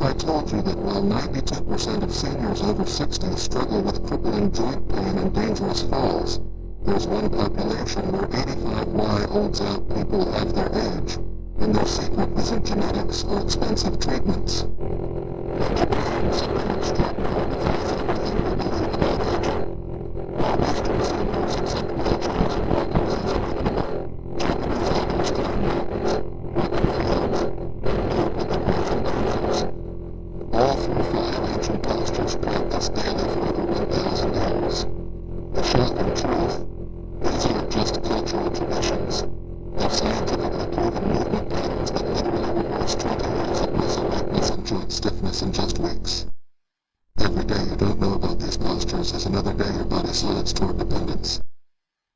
I told you that while 92% of seniors over 60 struggle with crippling joint pain and dangerous falls, there's one population where 85Y holds out people half their age, and their secret isn't genetics or expensive treatments. All through 5 ancient postures practiced daily for over 1,000 years. The shocking truth, these aren't just cultural traditions. They're scientifically proven movement patterns that literally reverse 20 years of muscle weakness and joint stiffness in just weeks. Every day you don't know about these postures is another day your body slides toward dependence.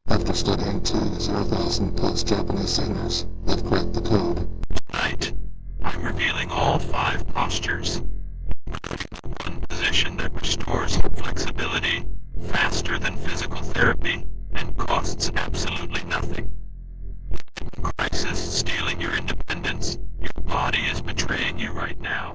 After studying 0,000 post-Japanese seniors, I've cracked the code. Tonight, I'm revealing all 5 postures, including the one position that restores flexibility faster than physical therapy and costs absolutely nothing. Crisis stealing your independence. Your body is betraying you right now.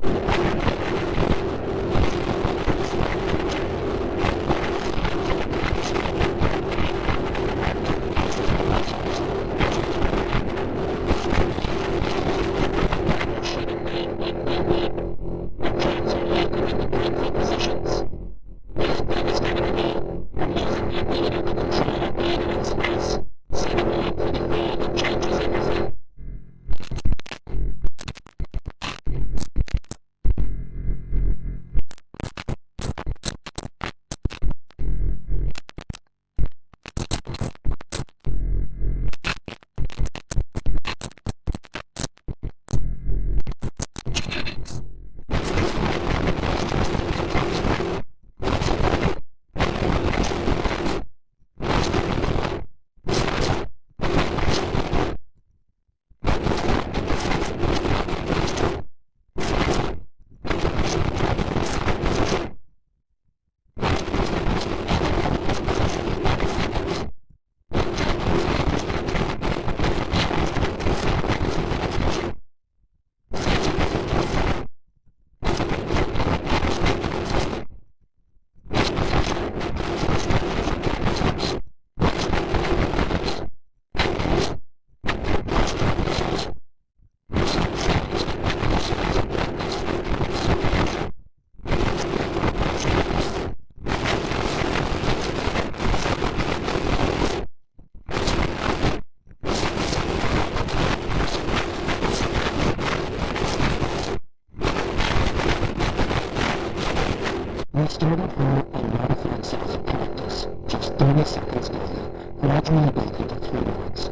I started her a modified silent practice, just 30 seconds daily, gradually back into 3 minutes.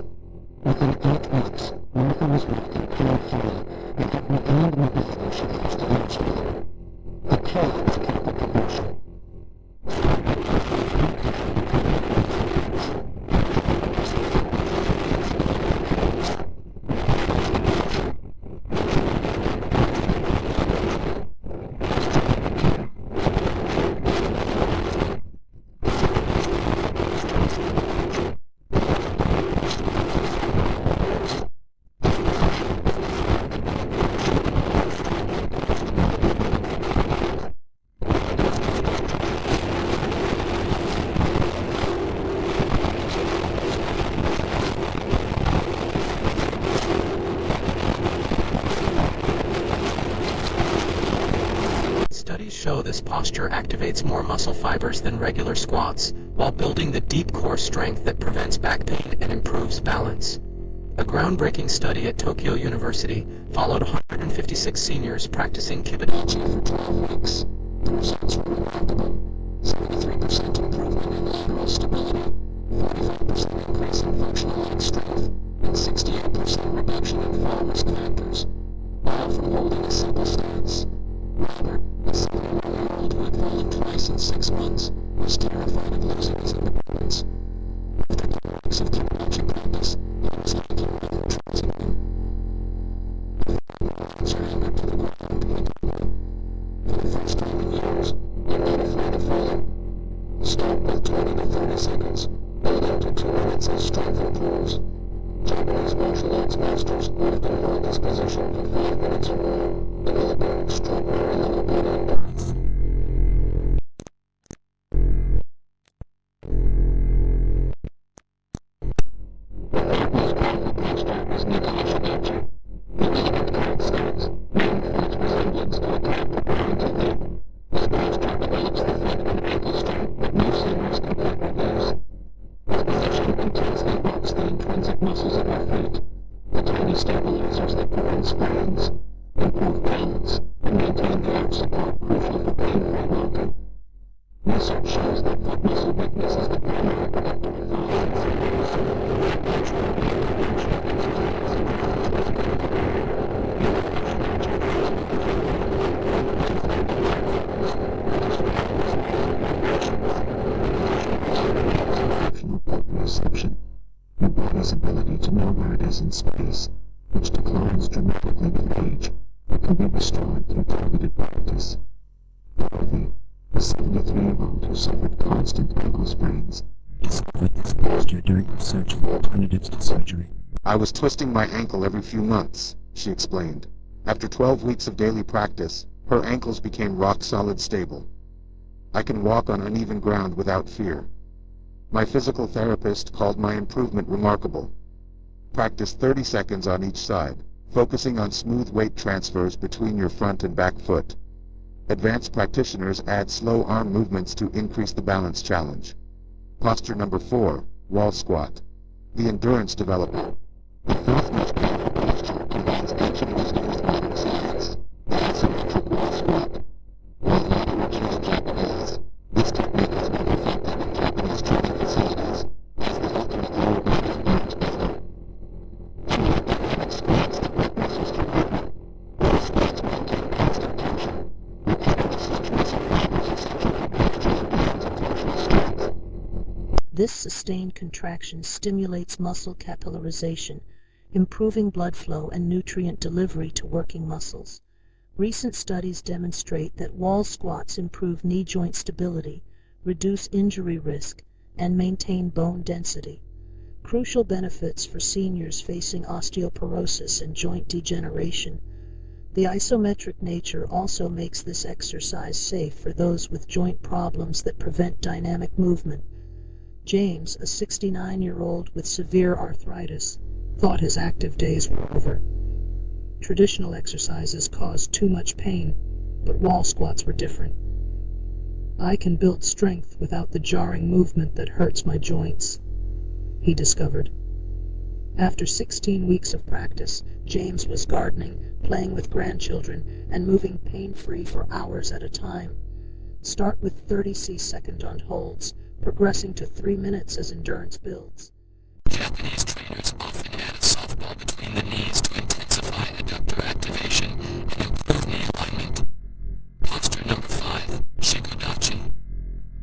Within 8 weeks, Martha was walking pain-free and had regained mobility she used years ago. The pain kept the progression. Studies show this posture activates more muscle fibers than regular squats, while building the deep core strength that prevents back pain and improves balance. A groundbreaking study at Tokyo University followed 156 seniors practicing Kibadachi for 12 weeks. The results were remarkable. 73% improvement in lateral stability, 45% increase in functional leg strength, and 68% reduction in fall risk factors, all from holding a simple stance. Robert, a 71-year-old who had fallen twice in 6 months, was terrified of losing his independence. After 2 weeks of Kibadachi practice, he was hiking with the trails again. His hammered to the ground repeatedly. For the first time in years, you're not afraid of falling. Start with 20 to 30 seconds, build up to 2 minutes as strength improves. Japanese martial arts masters often held this position for 5 minutes or more, developing extraordinary research for alternatives to surgery. I was twisting my ankle every few months, she explained. After 12 weeks of daily practice, her ankles became rock-solid stable. I can walk on uneven ground without fear. My physical therapist called my improvement remarkable. Practice 30 seconds on each side, focusing on smooth weight transfers between your front and back foot. Advanced practitioners add slow arm movements to increase the balance challenge. Posture number 4, wall squat. The endurance development. The fourth most powerful posture combines ancient wisdom with modern science. The isometric wall squat. One of the original Japanese. This technique has been perfected in Japanese training facilities as the ultimate lower body endurance method. Unlike dynamic squats that break muscles through movement, wall squats maintain constant tension, repeatedly stretch muscle fibers in such a way that illusions of functional strength. This sustained contraction stimulates muscle capillarization, improving blood flow and nutrient delivery to working muscles. Recent studies demonstrate that wall squats improve knee joint stability, reduce injury risk, and maintain bone density. Crucial benefits for seniors facing osteoporosis and joint degeneration. The isometric nature also makes this exercise safe for those with joint problems that prevent dynamic movement. James, a 69-year-old with severe arthritis, thought his active days were over. Traditional exercises caused too much pain, but wall squats were different. I can build strength without the jarring movement that hurts my joints, he discovered. After 16 weeks of practice, James was gardening, playing with grandchildren, and moving pain-free for hours at a time. Start with 30 second-on holds, progressing to 3 minutes as endurance builds. Japanese trainers often add a softball between the knees to intensify adductor activation and improve knee alignment. Posture number 5, Shikodachi.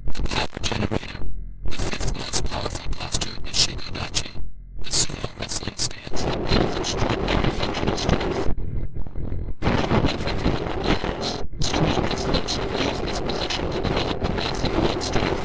The power generator. The fifth most powerful posture is Shikodachi, the sumo wrestling stance. For strong and functional strength. Strong athletes have used this position to develop massive leg strength.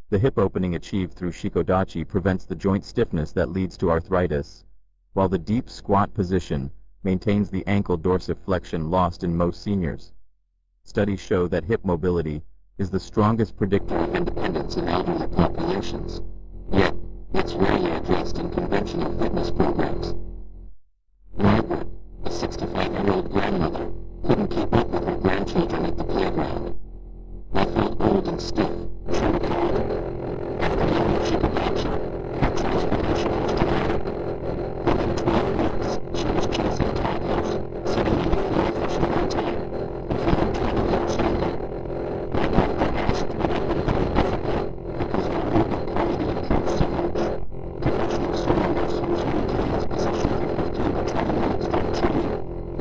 The hip opening achieved through Shikodachi prevents the joint stiffness that leads to arthritis, while the deep squat position maintains the ankle dorsiflexion lost in most seniors. Studies show that hip mobility is the strongest predictor of independence in elderly populations, yet it's rarely addressed in conventional fitness programs. Margaret, a 65-year-old grandmother, couldn't keep up with her grandchildren at the playground. I felt old and stiff, she recalled. After learning Shikodachi, her transformation was dramatic. Within 12 weeks, she was chasing toddlers, sitting in the floor fishing her tail, feeling 20 years younger. My doctor asked me if I felt differently, because my working quality improved so much. Professional sumo wrestlers maintain this position for 15 to 20 minutes during training,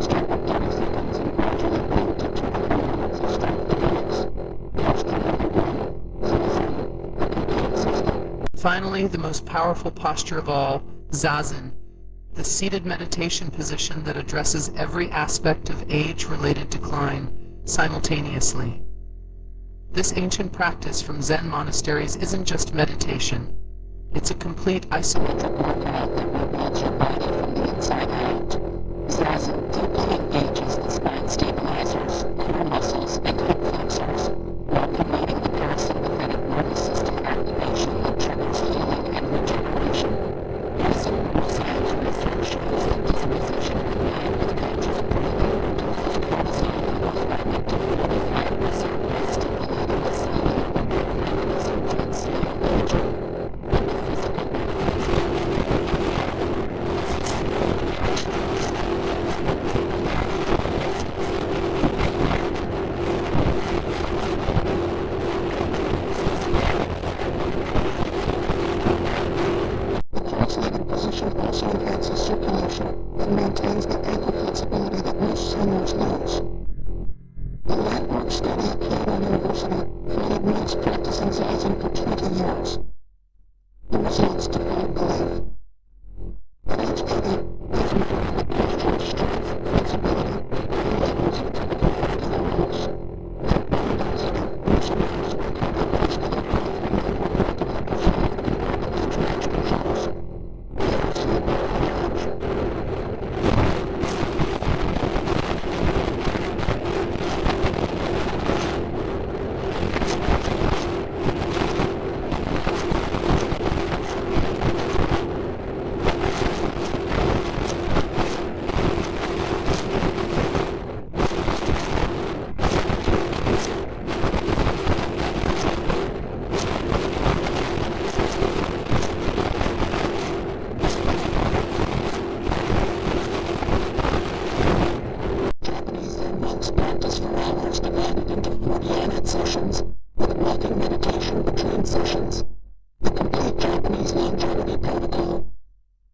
start with 30 seconds and gradually build to 2 to 3 minutes as strength develops. Posture number 1, Zazen, the complete system. Finally, the most powerful posture of all, Zazen, the seated meditation position that addresses every aspect of age-related decline simultaneously. This ancient practice from Zen monasteries isn't just meditation. It's a complete isometric workout that rebuilds your body from the inside out. Zazen deeply engages the spine stabilizers, core muscles, and hip flexors, while promoting the parasympathetic nervous system activation that triggers healing and regeneration. Recent neuroscience research shows that this position combined with conscious breathing reduces cortisol levels by up to 45%, while stimulating the cellular and nervous intensity of aging. The physical benefits exercising for 20 years. The results defied belief. At age 80, they've maintained the postural strength, flexibility, and levels of typical 50-year-olds. Their body density, muscles, and cardiovascular health remain remarkably preserved compared to age-matched controls. They are absolutely unmatched. Practice for hours divided into 40-minute sessions, with walking meditation between sessions. The complete Japanese longevity protocol.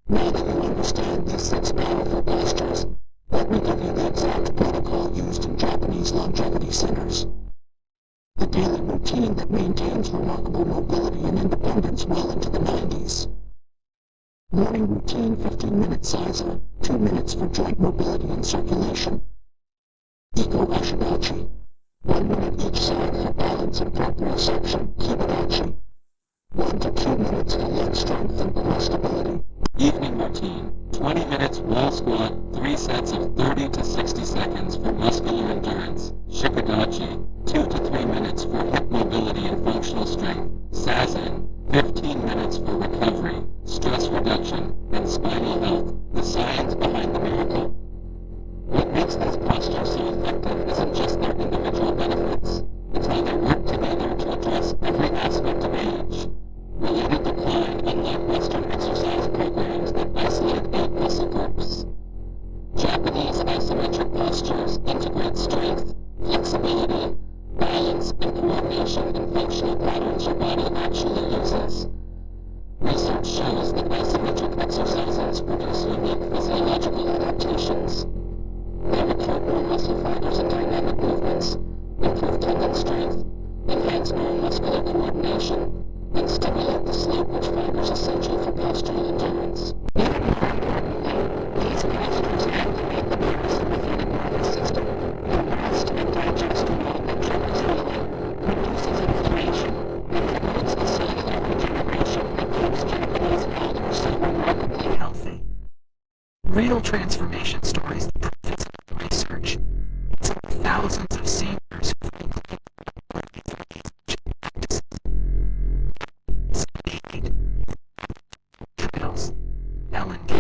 Now that you understand these 6 powerful postures, let me give you the exact protocol used in Japanese longevity centers. The daily routine that maintains remarkable mobility and independence well into the 90s. Morning routine 15-minute sizer, 2 minutes for joint mobility and circulation. Ashidachi, 1 minute each side for balance and proprioception, Kibidachi, 1 to 2 minutes for leg strength and core stability. Evening routine, 20 minutes wall squat, 3 sets of 30 to 60 seconds for muscular endurance, Shikodachi, 2 to 3 minutes for hip mobility and functional strength, Sazen, 15 minutes for recovery, stress reduction, and spinal health, the science behind the miracle. What makes these postures so effective isn't just their individual benefits, it's how they work together to address every aspect of age. Related decline, unlike Western exercise programs that isolate 8 muscle groups. Japanese isometric postures integrate strength, flexibility, balance, and coordination in functional patterns your body actually uses. Research shows that isometric exercises produce unique physiological adaptations. They recruit more muscle fibers and dynamic movements, improve tendon strength, enhance neuromuscular coordination, and stimulate the slow twitch fibers essential for postural endurance. Even more importantly, these postures activate the parasympathetic nervous system, where rest and digest promote internal healing, reduces inflammation, and promotes the cellular regeneration that keeps Japanese elders so remarkably healthy. Real transformation stories that prove its research. It's over thousands of seniors who've completed practices. 78 trails. L&D.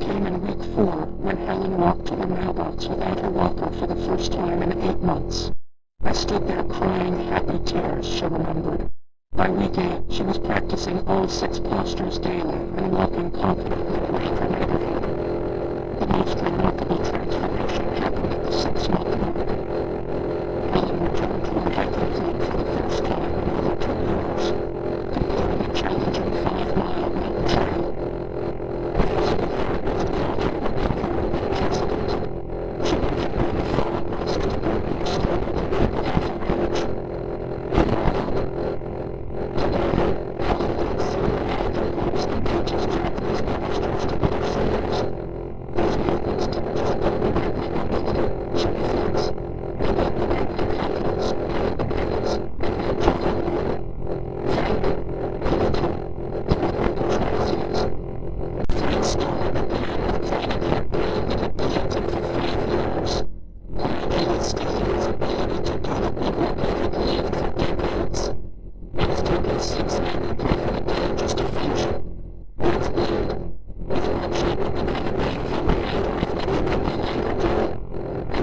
Came in week 4 when Helen walked to her mailbox without her walker for the first time in 8 months. I stood there crying happy tears, she remembered. By week 8, she was practicing all 6 postures daily and walking confidently around her neighborhood. The most remarkable transformation happened at the 6-month mark. Helen returned to her hiking club for the first time in over 2 years, completing a challenging 5-mile mountain trail.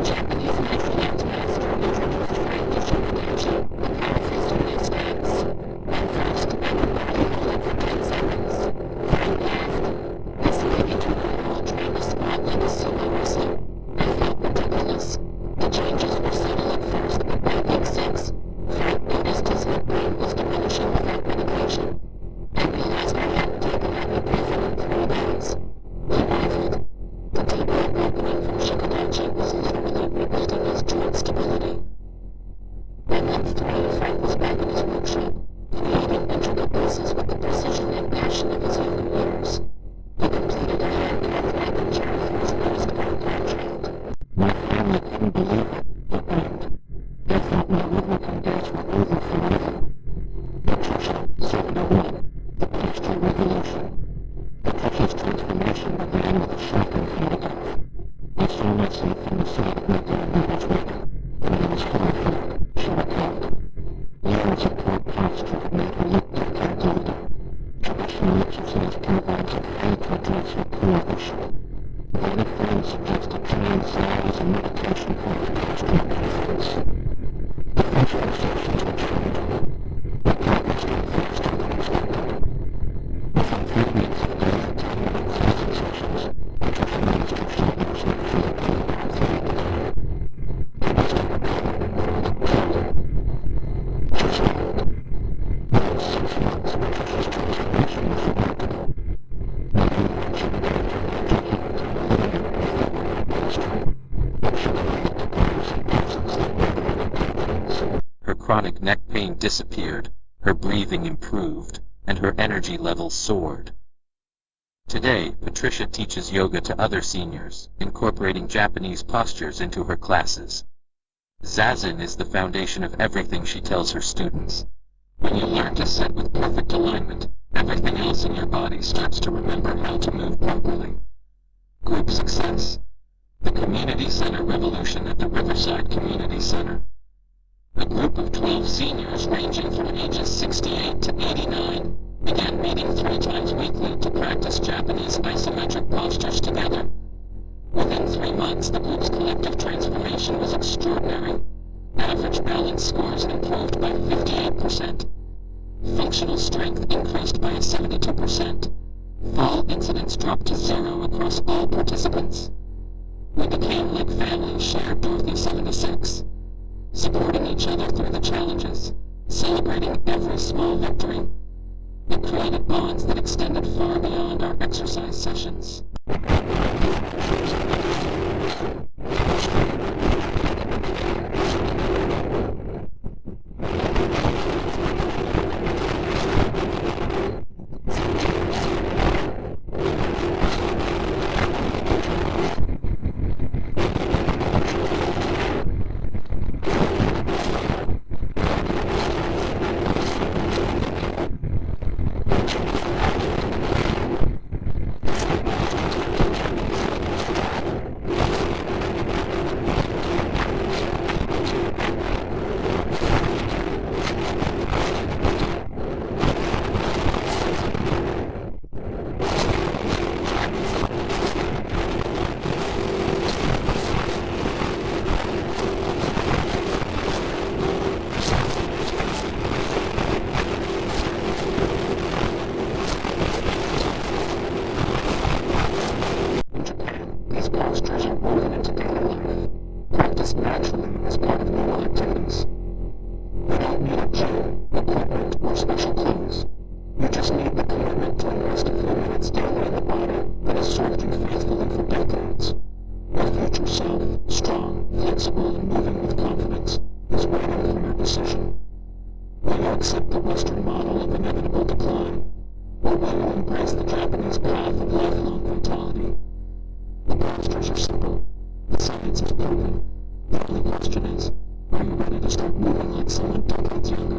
Japanese martial arts master introduced her to Frank was back in his workshop, creating intricate pieces with the precision and passion of his younger years. He completed a hand carved rabbit chair for his newest grandchild. My family couldn't believe it, he grinned. They thought my woodworking days were over forever. Patricia, 701, the posture revolution. Patricia's transformation began with a shocking photograph. I saw myself on the side of my grandmother's work, and I was horrified, she recalled. Years of poor posture had made her look like her daughter. Traditional exercise programs had failed to address her core issue. Many friends suggested trying size and meditation for her postural benefits. The first few sessions were challenging, but progress came faster than expected. Within 3 weeks of daily 10-minute cleansing sessions, Patricia managed her shoulders naturally pulled back 3 degrees. The best of her power in the world killed her. She smiled. Within 6 months, Patricia's transformation was remarkable. Not only had she begun to articulate linear and forward posture, but she developed a grace and presence that radiated confidence. Her chronic neck pain disappeared, her breathing improved, and her energy levels soared. Today, Patricia teaches yoga to other seniors, incorporating Japanese postures into her classes. Zazen is the foundation of everything she tells her students. When you learn to sit with perfect alignment, everything else in your body starts to remember how to move properly. Group success. The Community Center Revolution at the Riverside Community Center. A group of 12 seniors ranging from ages 68 to 89 began meeting 3 times weekly to practice Japanese isometric postures together. Within 3 months, the group's collective transformation was extraordinary. Average balance scores improved by 58%. Functional strength increased by 72%. Fall incidents dropped to 0 across all participants. We became like family, shared Dorothy 76. Supporting each other through the challenges, celebrating every small victory. It created bonds that extended far beyond our exercise sessions. Naturally as part of normal activities. You don't need a gym, equipment, or special clothes. You just need the commitment to invest a few minutes daily in the body that has served you faithfully for decades. Your future self, strong, flexible, and moving with confidence, is waiting for your decision. Will you accept the Western model of inevitable decline, or will you embrace the Japanese path of lifelong vitality? The postures are simple. The science is proven. The only question is, are you ready to start moving like someone decades younger?